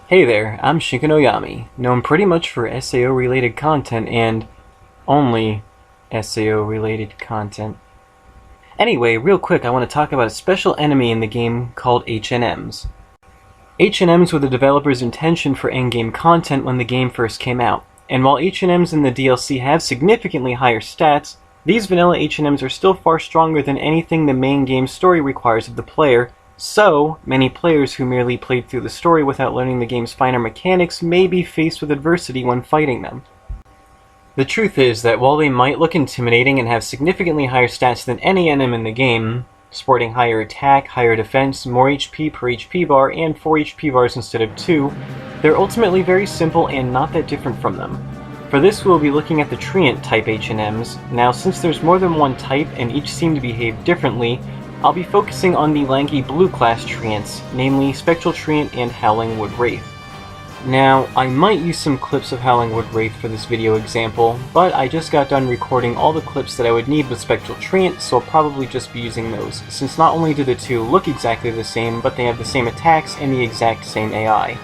Hey there, I'm Shikanoyami, known pretty much for SAO related content and only SAO related content. Anyway, real quick, I want to talk about a special enemy in the game called HNMs. HNMs were the developer's intention for endgame content when the game first came out, and while HNMs in the DLC have significantly higher stats, these vanilla HNMs are still far stronger than anything the main game story requires of the player. So, many players who merely played through the story without learning the game's finer mechanics may be faced with adversity when fighting them. The truth is that while they might look intimidating and have significantly higher stats than any NM in the game, sporting higher attack, higher defense, more HP per HP bar, and 4 HP bars instead of 2, they're ultimately very simple and not that different from them. For this we'll be looking at the Treant type HNMs. Now since there's more than one type and each seem to behave differently, I'll be focusing on the lanky blue class treants, namely Spectral Treant and Howling Wood Wraith. Now, I might use some clips of Howling Wood Wraith for this video example, but I just got done recording all the clips that I would need with Spectral Treant, so I'll probably just be using those, since not only do the two look exactly the same, but they have the same attacks and the exact same AI.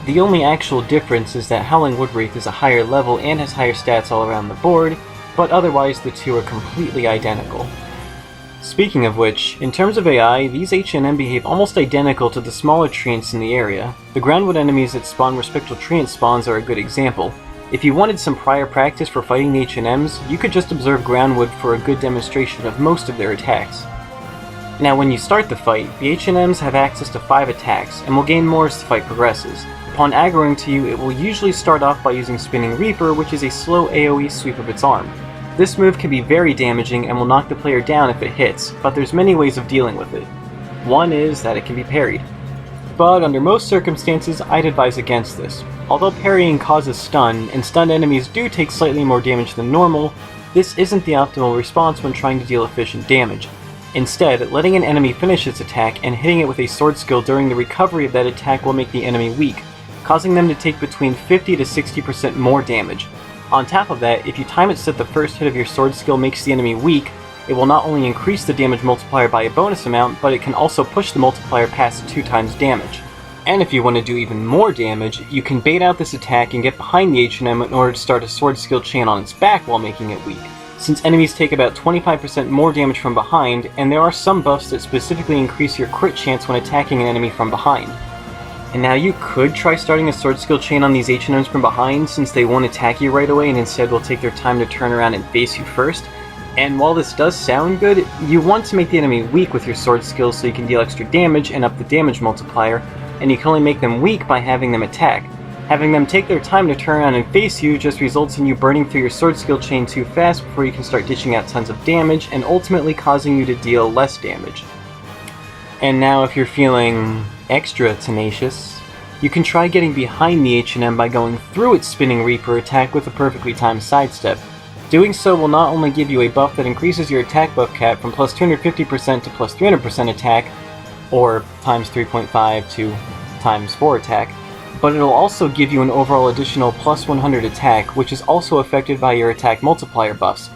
The only actual difference is that Howling Wood Wraith is a higher level and has higher stats all around the board, but otherwise the two are completely identical. Speaking of which, in terms of AI, these HNM behave almost identical to the smaller treants in the area. The groundwood enemies that spawn where Spectral Treant spawns are a good example. If you wanted some prior practice for fighting the HNMs, you could just observe groundwood for a good demonstration of most of their attacks. Now when you start the fight, the HNMs have access to 5 attacks, and will gain more as the fight progresses. Upon aggroing to you, it will usually start off by using Spinning Reaper, which is a slow AoE sweep of its arm. This move can be very damaging and will knock the player down if it hits, but there's many ways of dealing with it. One is that it can be parried. But under most circumstances, I'd advise against this. Although parrying causes stun, and stunned enemies do take slightly more damage than normal, this isn't the optimal response when trying to deal efficient damage. Instead, letting an enemy finish its attack and hitting it with a sword skill during the recovery of that attack will make the enemy weak, causing them to take between 50 to 60% more damage. On top of that, if you time it so that the first hit of your sword skill makes the enemy weak, it will not only increase the damage multiplier by a bonus amount, but it can also push the multiplier past 2 times damage. And if you want to do even more damage, you can bait out this attack and get behind the HNM in order to start a sword skill chain on its back while making it weak, since enemies take about 25% more damage from behind, and there are some buffs that specifically increase your crit chance when attacking an enemy from behind. And now you could try starting a sword skill chain on these HNMs from behind, since they won't attack you right away and instead will take their time to turn around and face you first. And while this does sound good, you want to make the enemy weak with your sword skills so you can deal extra damage and up the damage multiplier, and you can only make them weak by having them attack. Having them take their time to turn around and face you just results in you burning through your sword skill chain too fast before you can start dishing out tons of damage, and ultimately causing you to deal less damage. And now if you're feeling extra tenacious, you can try getting behind the HNM by going through its Spinning Reaper attack with a perfectly timed sidestep. Doing so will not only give you a buff that increases your attack buff cap from plus 250% to plus 300% attack, or times 3.5 to times 4 attack, but it'll also give you an overall additional plus 100 attack, which is also affected by your attack multiplier buffs.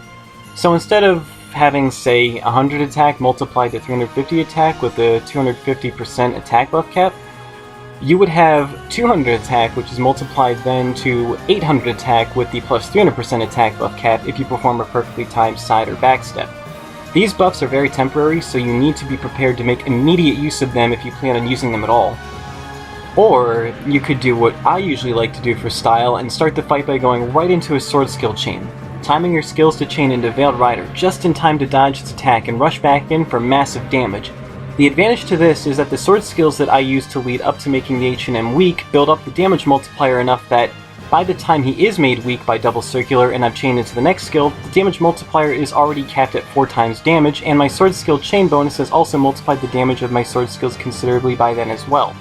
So instead of having, say, 100 attack multiplied to 350 attack with a 250% attack buff cap, you would have 200 attack, which is multiplied then to 800 attack with the plus 300% attack buff cap if you perform a perfectly timed side or back step. These buffs are very temporary, so you need to be prepared to make immediate use of them if you plan on using them at all. Or you could do what I usually like to do for style and start the fight by going right into a sword skill chain, timing your skills to chain into Veiled Rider just in time to dodge its attack and rush back in for massive damage. The advantage to this is that the sword skills that I use to lead up to making the HNM weak build up the damage multiplier enough that by the time he is made weak by double circular and I've chained into the next skill, the damage multiplier is already capped at 4 times damage, and my sword skill chain bonus has also multiplied the damage of my sword skills considerably by then as well.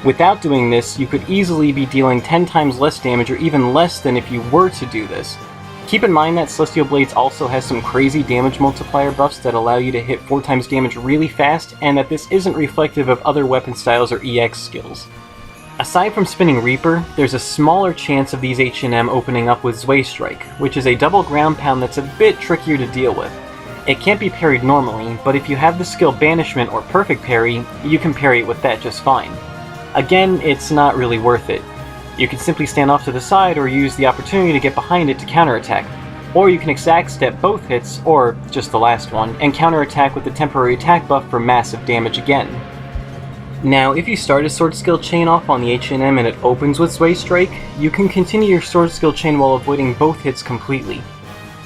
Without doing this, you could easily be dealing 10 times less damage or even less than if you were to do this. Keep in mind that Celestial Blades also has some crazy damage multiplier buffs that allow you to hit 4 times damage really fast, and that this isn't reflective of other weapon styles or EX skills. Aside from Spinning Reaper, there's a smaller chance of these HNM opening up with Zwei Strike, which is a double ground pound that's a bit trickier to deal with. It can't be parried normally, but if you have the skill Banishment or Perfect Parry, you can parry it with that just fine. Again, it's not really worth it. You can simply stand off to the side or use the opportunity to get behind it to counterattack. Or you can exact step both hits, or just the last one, and counterattack with the temporary attack buff for massive damage again. Now, if you start a sword skill chain off on the HNM and it opens with Sway Strike, you can continue your sword skill chain while avoiding both hits completely.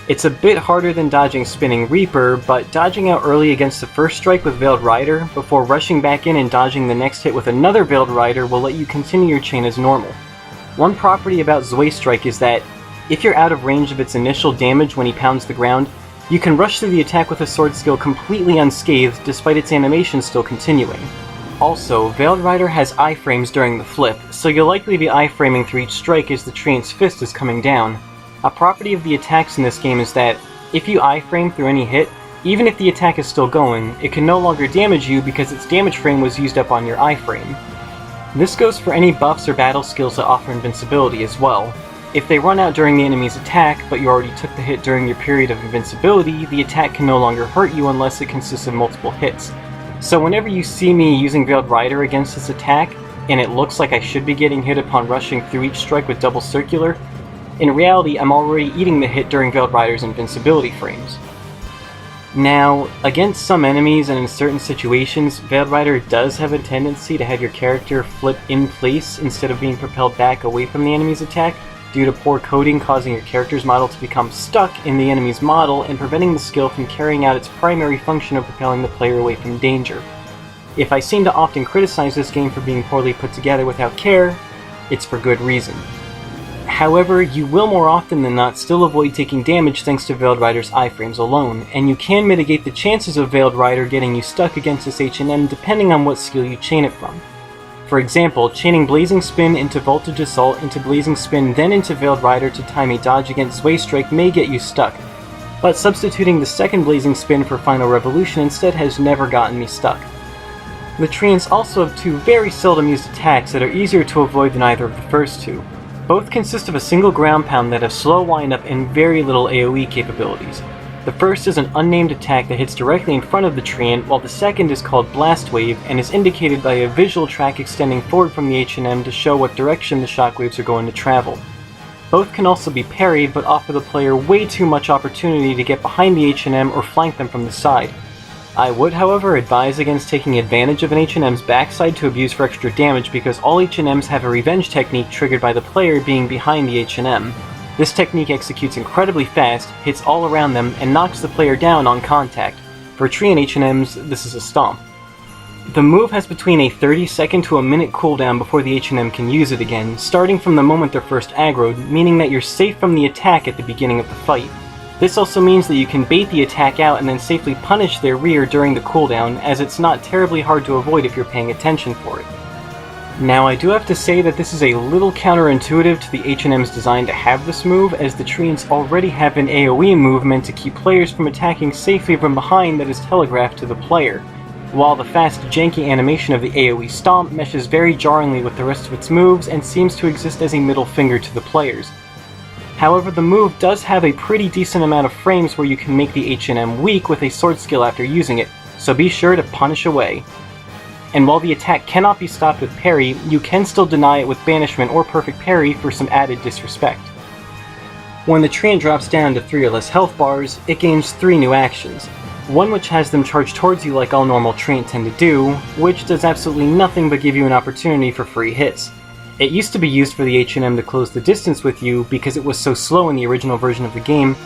It's a bit harder than dodging Spinning Reaper, but dodging out early against the first strike with Veiled Rider, before rushing back in and dodging the next hit with another Veiled Rider will let you continue your chain as normal. One property about Zway Strike is that, if you're out of range of its initial damage when he pounds the ground, you can rush through the attack with a sword skill completely unscathed despite its animation still continuing. Also, Veiled Rider has iframes during the flip, so you'll likely be iframing through each strike as the Treant's fist is coming down. A property of the attacks in this game is that, if you iframe through any hit, even if the attack is still going, it can no longer damage you because its damage frame was used up on your iframe. This goes for any buffs or battle skills that offer invincibility as well. If they run out during the enemy's attack, but you already took the hit during your period of invincibility, the attack can no longer hurt you unless it consists of multiple hits. So whenever you see me using Veiled Rider against this attack, and it looks like I should be getting hit upon rushing through each strike with double circular, in reality I'm already eating the hit during Veiled Rider's invincibility frames. Now, against some enemies and in certain situations, Veiled Rider does have a tendency to have your character flip in place instead of being propelled back away from the enemy's attack, due to poor coding causing your character's model to become stuck in the enemy's model and preventing the skill from carrying out its primary function of propelling the player away from danger. If I seem to often criticize this game for being poorly put together without care, it's for good reason. However, you will more often than not still avoid taking damage thanks to Veiled Rider's iframes alone, and you can mitigate the chances of Veiled Rider getting you stuck against this HNM depending on what skill you chain it from. For example, chaining Blazing Spin into Voltage Assault into Blazing Spin then into Veiled Rider to time a dodge against Sway Strike may get you stuck, but substituting the second Blazing Spin for Final Revolution instead has never gotten me stuck. The Treants also have two very seldom used attacks that are easier to avoid than either of the first two. Both consist of a single ground pound that have slow windup and very little AoE capabilities. The first is an unnamed attack that hits directly in front of the Treant, while the second is called Blast Wave and is indicated by a visual track extending forward from the HNM to show what direction the shockwaves are going to travel. Both can also be parried, but offer the player way too much opportunity to get behind the HNM or flank them from the side. I would, however, advise against taking advantage of an HNM's backside to abuse for extra damage because all HNMs have a revenge technique triggered by the player being behind the HNM. This technique executes incredibly fast, hits all around them, and knocks the player down on contact. For Treant HNMs, this is a stomp. The move has between a 30-second to a minute cooldown before the HNM can use it again, starting from the moment they're first aggroed, meaning that you're safe from the attack at the beginning of the fight. This also means that you can bait the attack out and then safely punish their rear during the cooldown, as it's not terribly hard to avoid if you're paying attention for it. Now, I do have to say that this is a little counterintuitive to the HNM's design to have this move, as the Treants already have an AoE move meant to keep players from attacking safely from behind that is telegraphed to the player, while the fast, janky animation of the AoE stomp meshes very jarringly with the rest of its moves and seems to exist as a middle finger to the players. However, the move does have a pretty decent amount of frames where you can make the HNM weak with a sword skill after using it, so be sure to punish away. And while the attack cannot be stopped with parry, you can still deny it with banishment or perfect parry for some added disrespect. When the Treant drops down to 3 or less health bars, it gains 3 new actions. One which has them charge towards you like all normal Treant tend to do, which does absolutely nothing but give you an opportunity for free hits. It used to be used for the HNM to close the distance with you because it was so slow in the original version of the game,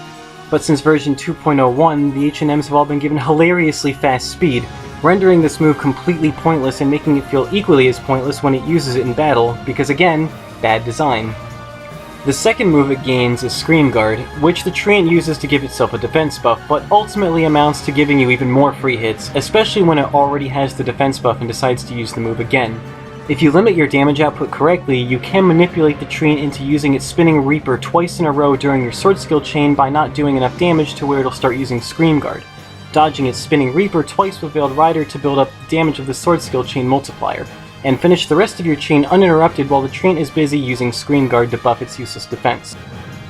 but since version 2.01, the HNMs have all been given hilariously fast speed, rendering this move completely pointless and making it feel equally as pointless when it uses it in battle, because again, bad design. The second move it gains is Scream Guard, which the Treant uses to give itself a defense buff, but ultimately amounts to giving you even more free hits, especially when it already has the defense buff and decides to use the move again. If you limit your damage output correctly, you can manipulate the Treant into using its Spinning Reaper twice in a row during your sword skill chain by not doing enough damage to where it'll start using Scream Guard, dodging its Spinning Reaper twice with Veiled Rider to build up the damage of the sword skill chain multiplier, and finish the rest of your chain uninterrupted while the Treant is busy using Scream Guard to buff its useless defense.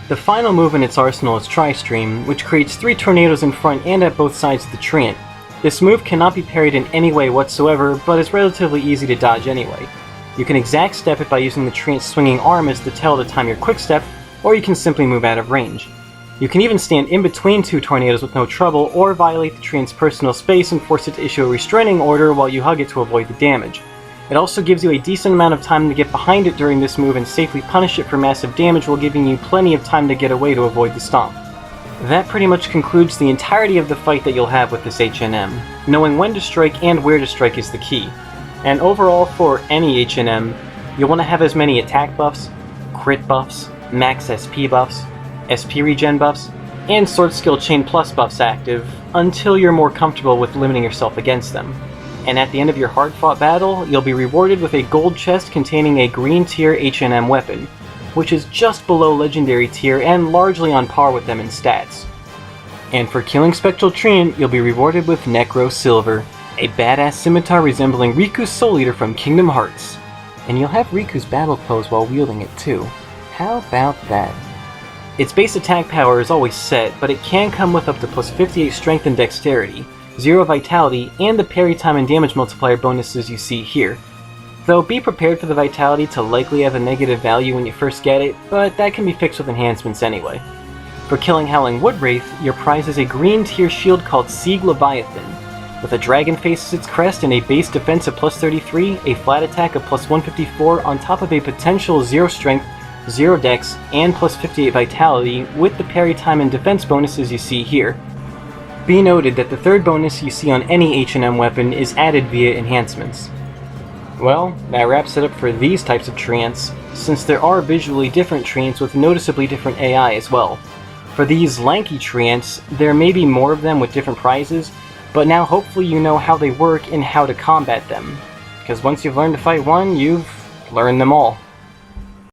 The final move in its arsenal is Tri-Stream, which creates 3 tornadoes in front and at both sides of the Treant. This move cannot be parried in any way whatsoever, but is relatively easy to dodge anyway. You can exact step it by using the treant's swinging arm as the tell to time your quick step, or you can simply move out of range. You can even stand in between two tornadoes with no trouble, or violate the treant's personal space and force it to issue a restraining order while you hug it to avoid the damage. It also gives you a decent amount of time to get behind it during this move and safely punish it for massive damage while giving you plenty of time to get away to avoid the stomp. That pretty much concludes the entirety of the fight that you'll have with this HNM. Knowing when to strike and where to strike is the key. And overall, for any HNM, you'll want to have as many attack buffs, crit buffs, max SP buffs, SP regen buffs, and sword skill chain plus buffs active until you're more comfortable with limiting yourself against them. And at the end of your hard-fought battle, you'll be rewarded with a gold chest containing a green tier HNM weapon, which is just below legendary tier and largely on par with them in stats. And for killing Spectral Treant, you'll be rewarded with Necro Silver, a badass scimitar resembling Riku's Soul Eater from Kingdom Hearts. And you'll have Riku's battle pose while wielding it too. How about that? Its base attack power is always set, but it can come with up to plus 58 strength and dexterity, 0 vitality, and the parry time and damage multiplier bonuses you see here. Though be prepared for the vitality to likely have a negative value when you first get it, but that can be fixed with enhancements anyway. For killing Howling Woodwraith, your prize is a green tier shield called Sieg Leviathan, with a dragon face as its crest and a base defense of plus 33, a flat attack of plus 154 on top of a potential 0 strength, 0 dex, and plus 58 vitality with the parry time and defense bonuses you see here. Be noted that the third bonus you see on any HNM weapon is added via enhancements. Well, that wraps it up for these types of treants, since there are visually different treants with noticeably different AI as well. For these lanky treants, there may be more of them with different prizes, but now hopefully you know how they work and how to combat them, because once you've learned to fight one, you've learned them all.